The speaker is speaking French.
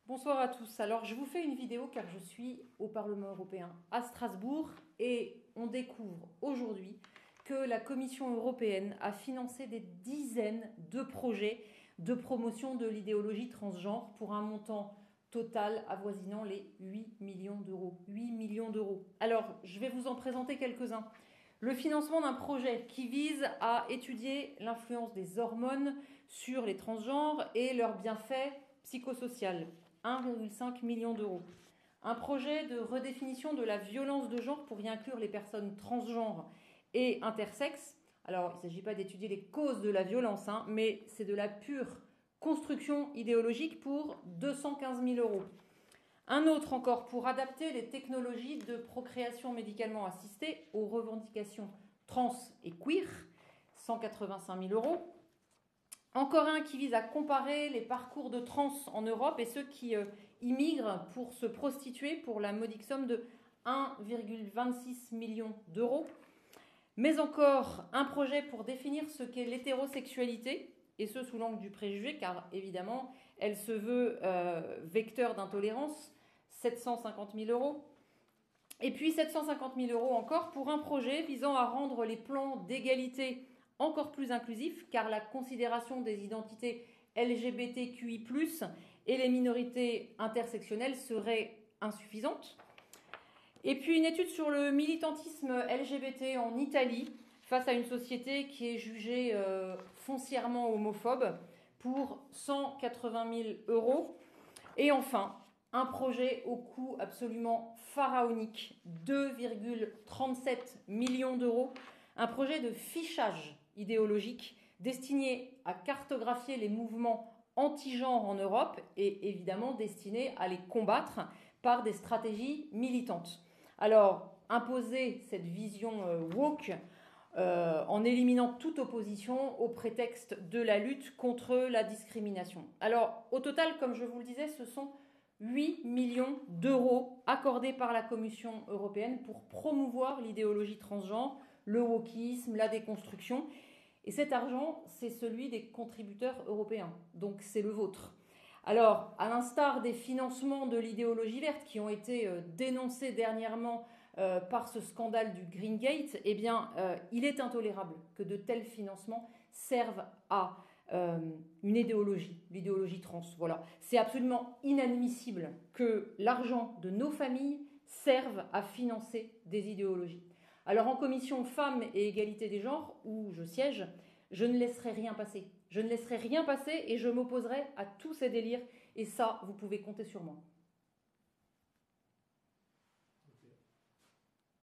Bonsoir à tous. Alors, je vous fais une vidéo car je suis au Parlement européen à Strasbourg et on découvre aujourd'hui que la Commission européenne a financé des dizaines de projets de promotion de l'idéologie transgenre pour un montant total avoisinant les 8 millions d'euros. 8 millions d'euros. Alors, je vais vous en présenter quelques-uns. Le financement d'un projet qui vise à étudier l'influence des hormones sur les transgenres et leurs bienfaits psychosociaux. 1,5 million d'euros. Un projet de redéfinition de la violence de genre pour y inclure les personnes transgenres et intersexes. Alors, il ne s'agit pas d'étudier les causes de la violence, mais c'est de la pure construction idéologique pour 215 000 euros. Un autre encore pour adapter les technologies de procréation médicalement assistée aux revendications trans et queer, 185 000 euros. Encore un qui vise à comparer les parcours de trans en Europe et ceux qui immigrent pour se prostituer pour la modique somme de 1,26 million d'euros. Mais encore un projet pour définir ce qu'est l'hétérosexualité, et ce sous l'angle du préjugé, car évidemment, elle se veut vecteur d'intolérance, 750 000 euros. Et puis 750 000 euros encore pour un projet visant à rendre les plans d'égalité encore plus inclusifs, car la considération des identités LGBTQI+, et les minorités intersectionnelles serait insuffisante. Et puis une étude sur le militantisme LGBT en Italie, face à une société qui est jugée foncièrement homophobe, pour 180 000 euros. Et enfin, un projet au coût absolument pharaonique, 2,37 millions d'euros, un projet de fichage idéologique destiné à cartographier les mouvements anti-genre en Europe et évidemment destiné à les combattre par des stratégies militantes. Alors, imposer cette vision woke en éliminant toute opposition au prétexte de la lutte contre la discrimination. Alors, au total, comme je vous le disais, ce sont 8 millions d'euros accordés par la Commission européenne pour promouvoir l'idéologie transgenre, le wokisme, la déconstruction. Et cet argent, c'est celui des contributeurs européens, donc c'est le vôtre. Alors, à l'instar des financements de l'idéologie verte qui ont été dénoncés dernièrement par ce scandale du Green Gate, eh bien, il est intolérable que de tels financements servent à une idéologie, l'idéologie trans. Voilà. C'est absolument inadmissible que l'argent de nos familles serve à financer des idéologies. Alors en commission femmes et égalité des genres, où je siège, je ne laisserai rien passer. Je ne laisserai rien passer et je m'opposerai à tous ces délires. Et ça, vous pouvez compter sur moi.